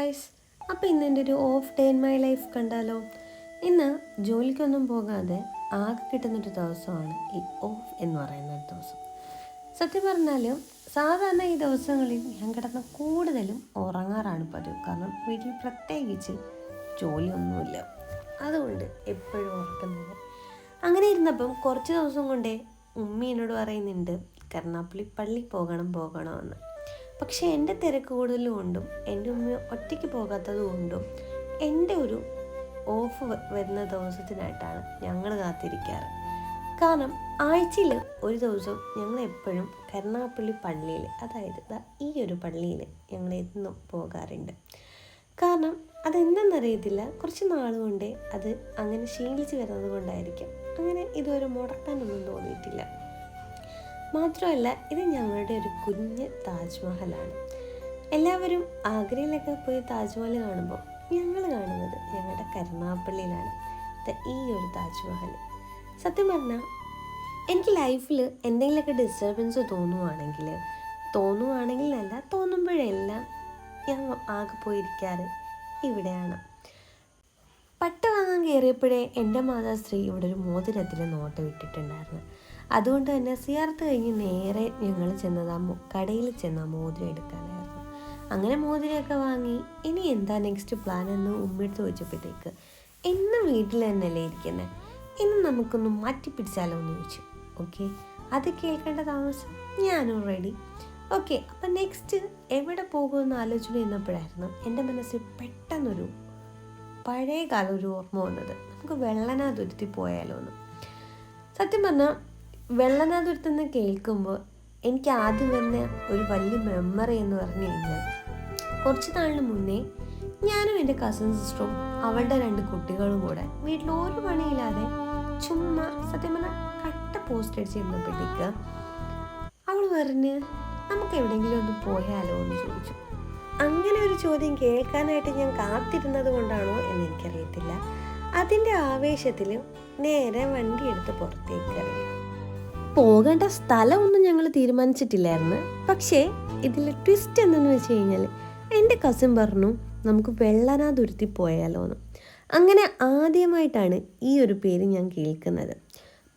Guys, അപ്പോൾ ഇന്ന് എൻ്റെ ഒരു off day in my life കണ്ടാലോ. ഇന്ന് ജോലിക്കൊന്നും പോകാതെ ആകെ കിട്ടുന്നൊരു ദിവസമാണ് ഈ ഓഫ് എന്ന് പറയുന്ന ഒരു ദിവസം. സത്യം പറഞ്ഞാൽ സാധാരണ ഈ ദിവസങ്ങളിൽ ഞാൻ കിടന്ന് കൂടുതലും ഉറങ്ങാറാണ് പതിവ്. കാരണം വീട്ടിൽ പ്രത്യേകിച്ച് ജോലിയൊന്നുമില്ല, അതുകൊണ്ട് എപ്പോഴും ഉറക്കുന്നത്. അങ്ങനെ ഇരുന്നപ്പം കുറച്ച് ദിവസം കൊണ്ടേ ഉമ്മി എന്നോട് പറയുന്നുണ്ട് കരുനാഗപ്പള്ളി പള്ളി പോകണമെന്ന്. പക്ഷേ എൻ്റെ തിരക്ക് കൂടുതലും കൊണ്ടും എൻ്റെ ഉമ്മ ഒറ്റയ്ക്ക് പോകാത്തത് കൊണ്ടും എൻ്റെ ഒരു ഓഫ് വരുന്ന ദിവസത്തിനായിട്ടാണ് ഞങ്ങൾ കാത്തിരിക്കാറ്. കാരണം ആഴ്ചയിൽ ഒരു ദിവസം ഞങ്ങൾ എപ്പോഴും കരുനാഗപ്പള്ളി പള്ളിയിൽ, അതായത് ഈ ഒരു പള്ളിയിൽ ഞങ്ങൾ എന്നും പോകാറുണ്ട്. കാരണം അതെന്തെന്നറിയത്തില്ല, കുറച്ച് നാളുകൊണ്ടേ അത് അങ്ങനെ ശീലിച്ച് വരുന്നത് കൊണ്ടായിരിക്കും അങ്ങനെ ഇതുവരെ മുടക്കാനൊന്നും തോന്നിയിട്ടില്ല. മാത്രമല്ല, ഇത് ഞങ്ങളുടെ ഒരു കുഞ്ഞ് താജ്മഹലാണ്. എല്ലാവരും ആഗ്രയിലൊക്കെ പോയി താജ്മഹൽ കാണുമ്പോൾ ഞങ്ങൾ കാണുന്നത് ഞങ്ങളുടെ കരുനാഗപ്പള്ളിയിലാണ് ഈ ഒരു താജ്മഹൽ. സത്യം പറഞ്ഞാൽ എനിക്ക് ലൈഫിൽ എന്തെങ്കിലുമൊക്കെ ഡിസ്റ്റർബൻസ് തോന്നുമ്പോഴെല്ലാം ഞാൻ ആകെ പോയിരിക്കാറ് ഇവിടെയാണ്. പട്ട് വാങ്ങാൻ കയറിയപ്പോഴേ എൻ്റെ മാതാശ്രീ ഇവിടെ ഒരു മോതിരത്തിൽ നോട്ടം ഇട്ടിട്ടുണ്ടായിരുന്നു. അതുകൊണ്ട് തന്നെ സിയാർത്ത് കഴിഞ്ഞ് നേരെ ഞങ്ങൾ ചെന്നത് കടയിൽ ചെന്ന് മോതിരം എടുക്കാനായിരുന്നു. അങ്ങനെ മോതിരമൊക്കെ വാങ്ങി ഇനി എന്താ നെക്സ്റ്റ് പ്ലാൻ എന്ന് ഉമ്മയെടുത്ത് ചോദിച്ചപ്പോഴത്തേക്ക് എന്നും വീട്ടിൽ തന്നെയല്ലേ ഇരിക്കുന്നത്, ഇന്ന് നമുക്കൊന്ന് മാറ്റിപ്പിടിച്ചാലോ എന്ന് ചോദിച്ചു. ഓക്കെ, അത് കേൾക്കേണ്ട താമസം ഞാനും റെഡി. ഓക്കെ, അപ്പം നെക്സ്റ്റ് എവിടെ പോകുമെന്ന് ആലോചന ചെയ്യുന്നപ്പോഴായിരുന്നു എൻ്റെ മനസ്സിൽ പെട്ടെന്നൊരു പഴയ കാലം ഒരു ഓർമ്മ വന്നത്. നമുക്ക് വെള്ളനാതുരുത്തി പോയാലോ എന്ന്. സത്യം പറഞ്ഞാൽ വെള്ളനാതുരത്തെന്ന് കേൾക്കുമ്പോൾ എനിക്ക് ആദ്യം വരുന്ന ഒരു വലിയ മെമ്മറി എന്ന് പറഞ്ഞു കഴിഞ്ഞാൽ, കുറച്ച് നാളിന് മുന്നേ ഞാനും എൻ്റെ കസിൻ സിസ്റ്ററും അവളുടെ 2 കുട്ടികളും കൂടെ വീട്ടിൽ ഒരു പണിയില്ലാതെ ചുമ്മാ സത്യം പറഞ്ഞാൽ കട്ട പോസ്റ്റ് അടിച്ചിരുന്നപ്പോഴത്തേക്ക് അവൾ പറഞ്ഞ് നമുക്ക് എവിടെയെങ്കിലും ഒന്ന് പോയാലോ എന്ന് ചോദിച്ചു. അങ്ങനെ ഒരു ചോദ്യം കേൾക്കാനായിട്ട് ഞാൻ കാത്തിരുന്നത് കൊണ്ടാണോ എന്ന് എനിക്കറിയത്തില്ല. അതിൻ്റെ ആവേശത്തിൽ നേരെ വണ്ടി എടുത്ത് പുറത്തേക്ക് ഇറങ്ങി. പോകേണ്ട സ്ഥലമൊന്നും ഞങ്ങൾ തീരുമാനിച്ചിട്ടില്ലായിരുന്നു. പക്ഷേ ഇതിലെ ട്വിസ്റ്റ് എന്തെന്ന് വെച്ച് കഴിഞ്ഞാൽ എൻ്റെ കസിൻ പറഞ്ഞു നമുക്ക് വെള്ളനാതുരുത്തി പോയാലോ എന്ന്. അങ്ങനെ ആദ്യമായിട്ടാണ് ഈ ഒരു പേര് ഞാൻ കേൾക്കുന്നത്.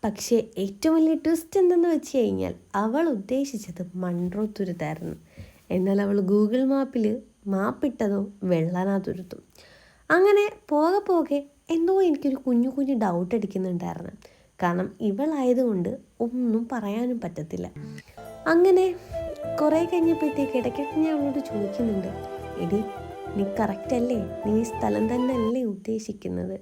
പക്ഷേ ഏറ്റവും വലിയ ട്വിസ്റ്റ് എന്തെന്ന് വെച്ച് കഴിഞ്ഞാൽ അവൾ ഉദ്ദേശിച്ചത് മൺട്രോത്തുരുത്തായിരുന്നു. എന്നാൽ അവൾ ഗൂഗിൾ മാപ്പിൽ മാപ്പിട്ടതോ വെള്ളനാതുരുത്തും. അങ്ങനെ പോകെ എന്തോ എനിക്കൊരു കുഞ്ഞു ഡൗട്ട് അടിക്കുന്നുണ്ടായിരുന്നു. കാരണം ഇവളായതുകൊണ്ട് ഒന്നും പറയാനും പറ്റത്തില്ല. അങ്ങനെ കുറേ കഴിഞ്ഞപ്പോഴത്തേക്ക് ഇടയ്ക്കിടയ്ക്ക് ഞാൻ അവളോട് ചോദിക്കുന്നുണ്ട്, എടി നീ കറക്റ്റ് അല്ലേ, നീ ഈ സ്ഥലം തന്നെ അല്ലേ ഉദ്ദേശിക്കുന്നത്?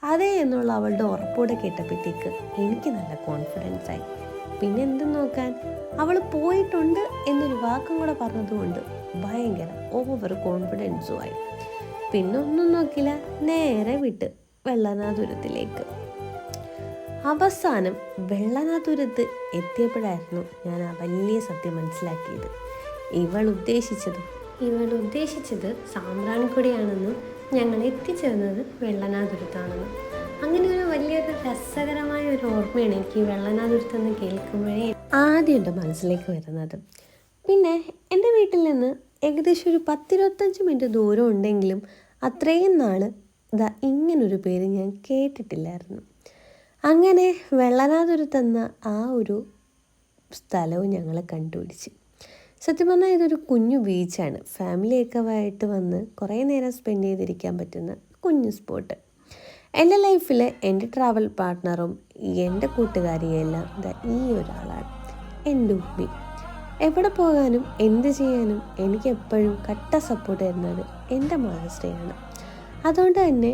അതേ എന്നുള്ള അവളുടെ ഉറപ്പോടെ കേട്ടപ്പോഴത്തേക്ക് എനിക്ക് നല്ല കോൺഫിഡൻസ് ആയി. പിന്നെ എന്തും നോക്കാൻ അവൾ പോയിട്ടുണ്ട് എന്നൊരു വാക്കും കൂടെ പറഞ്ഞതുകൊണ്ട് ഭയങ്കര ഓവർ കോൺഫിഡൻസും ആയി. പിന്നെ ഒന്നും നോക്കില്ല, നേരെ വിട്ട് വെള്ളനാതുരത്തിലേക്ക്. അവസാനം വെള്ളനാതുരത്ത് എത്തിയപ്പോഴായിരുന്നു ഞാൻ ആ വലിയ സത്യം മനസ്സിലാക്കിയത്. ഇവൾ ഉദ്ദേശിച്ചത് സാമ്പ്രാണിക്കൊടിയാണെന്നും ഞങ്ങൾ എത്തിച്ചേർന്നത് വെള്ളനാതുരത്താണെന്നും. അങ്ങനെ ഒരു വലിയൊരു രസകരമായ ഒരു ഓർമ്മയാണ് എനിക്ക് ഈ വെള്ളനാതുരത്തെന്ന് കേൾക്കുമ്പോഴേ ആദ്യം എൻ്റെ മനസ്സിലേക്ക് വരുന്നത്. പിന്നെ എൻ്റെ വീട്ടിൽ നിന്ന് ഏകദേശം ഒരു 10-25 മിനിറ്റ് ദൂരം ഉണ്ടെങ്കിലും അത്രയും നാൾ ഇങ്ങനൊരു പേര് ഞാൻ കേട്ടിട്ടില്ലായിരുന്നു. അങ്ങനെ വെള്ളനാതുരത്തെന്ന ആ ഒരു സ്ഥലവും ഞങ്ങൾ കണ്ടുപിടിച്ച്. സത്യം പറഞ്ഞാൽ ഇതൊരു കുഞ്ഞു ബീച്ചാണ്. ഫാമിലിയൊക്കെ ആയിട്ട് വന്ന് കുറേ നേരം സ്പെൻഡ് ചെയ്തിരിക്കാൻ പറ്റുന്ന കുഞ്ഞു സ്പോട്ട്. എൻ്റെ ലൈഫിൽ എൻ്റെ ട്രാവൽ പാർട്ട്ണറും എൻ്റെ കൂട്ടുകാരിയെല്ലാം ഈ ഒരാളാണ്, എൻ്റെ ഉമ്മി. എവിടെ പോകാനും എന്ത് ചെയ്യാനും എനിക്ക് എപ്പോഴും കട്ട സപ്പോർട്ട് തരുന്നത് എൻ്റെ മാതൃശ്രീയാണ്. അതുകൊണ്ട് തന്നെ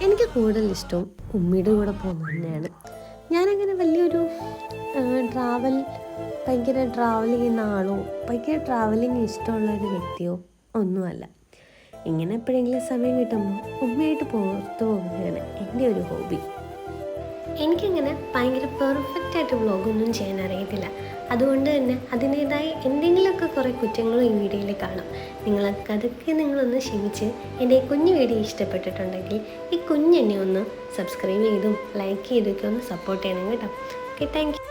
എനിക്ക് കൂടുതൽ ഇഷ്ടവും ഉമ്മിയുടെ കൂടെ പോകുന്നത് തന്നെയാണ്. ഞാനങ്ങനെ വലിയൊരു ഭയങ്കര ട്രാവൽ ചെയ്യുന്ന ആളോ ഭയങ്കര ട്രാവലിങ് ഇഷ്ടമുള്ളൊരു വ്യക്തിയോ ഒന്നുമല്ല. ഇങ്ങനെ എപ്പോഴെങ്കിലും സമയം കിട്ടുമ്പോൾ ഉമ്മയായിട്ട് പുറത്ത് പോകുകയാണ് എൻ്റെ ഒരു ഹോബി. എനിക്കങ്ങനെ ഭയങ്കര പെർഫെക്റ്റായിട്ട് വ്ളോഗൊന്നും ചെയ്യാൻ അറിയത്തില്ല. അതുകൊണ്ട് തന്നെ അതിൻ്റേതായ എന്തെങ്കിലുമൊക്കെ കുറേ കുറ്റങ്ങളും ഈ വീഡിയോയിൽ കാണും. അതൊക്കെ നിങ്ങളൊന്ന് ക്ഷമിച്ച് എൻ്റെ ഈ കുഞ്ഞു വീഡിയോ ഇഷ്ടപ്പെട്ടിട്ടുണ്ടെങ്കിൽ ഈ കുഞ്ഞെന്നെ ഒന്ന് സബ്സ്ക്രൈബ് ചെയ്തും ലൈക്ക് ചെയ്തൊക്കെ ഒന്ന് സപ്പോർട്ട് ചെയ്യണം കേട്ടോ. Okay, thank you.